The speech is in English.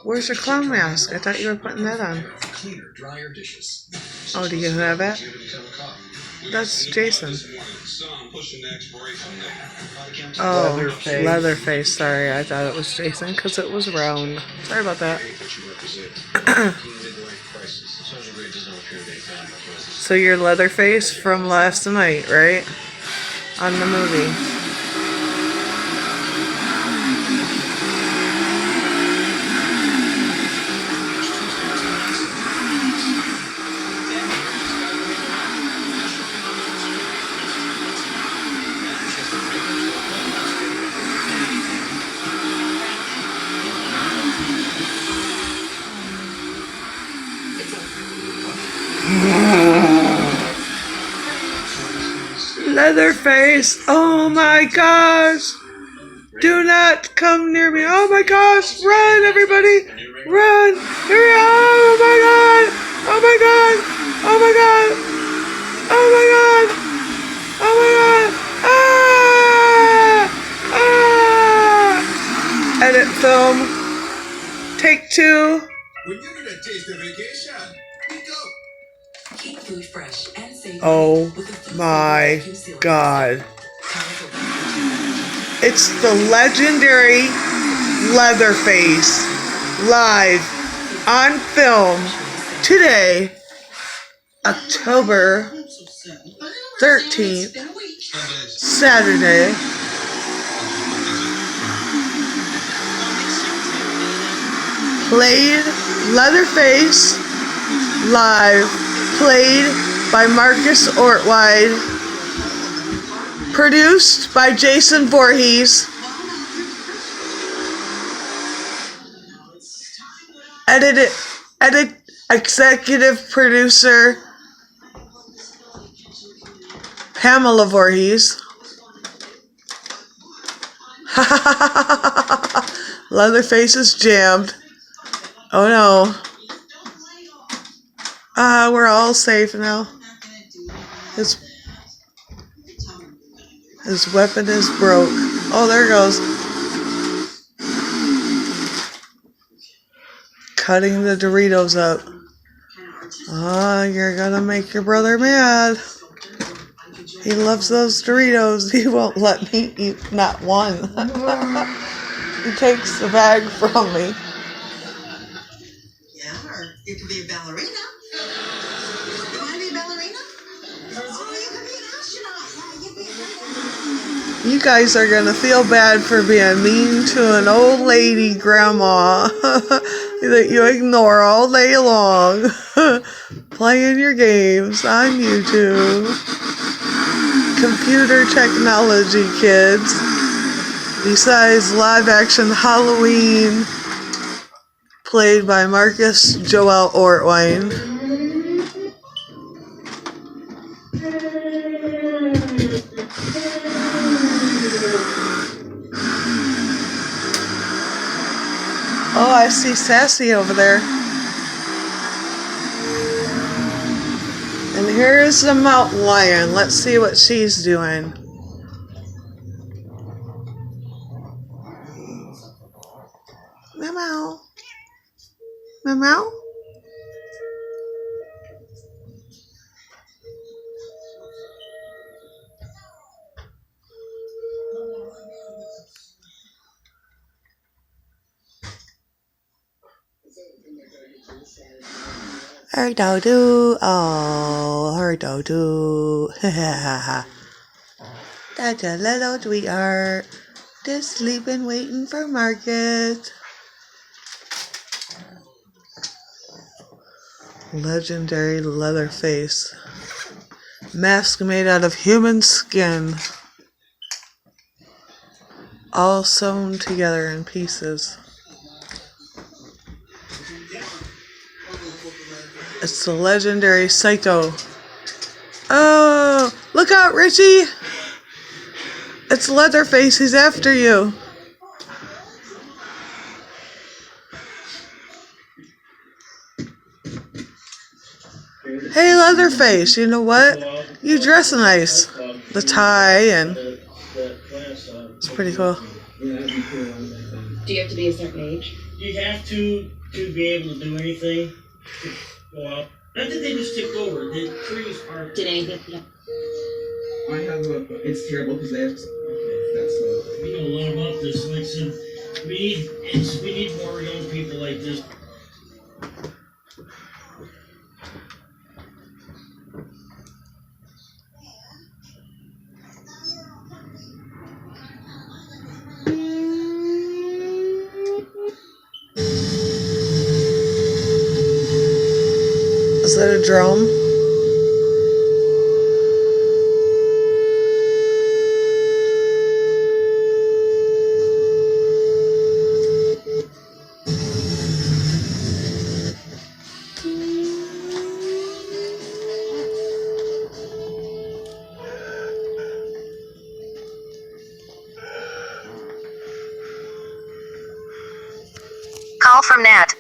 Where's your clown mask? I thought you were putting that on. Oh, do you have it? That's Jason. Oh, Leatherface. Sorry, I thought it was Jason because it was round. Sorry about that. So you're Leatherface from last night, right? On the movie. Leatherface! Oh my gosh! Do not come near me! Oh my gosh! Run, everybody! Run! Here we are! Oh my god! Oh my god! Oh my god! Oh my god! Oh my god! Ah! Ah! Edit film. Take 2. When you're gonna taste a vacation, pick up. Keep food fresh and safe. Oh my god. It's the legendary Leatherface live on film today, October 13th, Saturday. Played Leatherface live, played by Marcus Ortwide, produced by Jason Voorhees, executive producer Pamela Voorhees. Leatherface is jammed. Oh no. We're all safe now. His weapon is broke. Oh, there it goes. Cutting the Doritos up. You're gonna make your brother mad. He loves those Doritos. He won't let me eat not one. He takes the bag from me. Yeah, or you could be a ballerina. You want to be a ballerina? Oh, you could be an astronaut. Yeah, you'd be a ballerina. You guys are gonna feel bad for being mean to an old lady grandma that you ignore all day long. Playing your games on YouTube. Computer technology, kids. Besides live action Halloween, played by Marcus Joel Ortwine. Oh, I see Sassy over there. And here's the mountain lion. Let's see what she's doing. Meow. Meow. Her do-do. Oh, her do-do. That's a little sweetheart. Just sleeping, waiting for Market. Legendary Leatherface. Mask made out of human skin. All sewn together in pieces. It's the legendary Psycho. Oh, look out, Richie! It's Leatherface, he's after you. Hey, Leatherface, you know what? You dress nice. The tie and it's pretty cool. Do you have to be a certain age? you have to be able to do anything to go out. Not that they just tipped over. The trees are. Did anything? Yeah. I have a. It's terrible because they have. Okay, that's We know a lot about this. Like I said, we need more young people like this. Is that a drum? Call from Nat.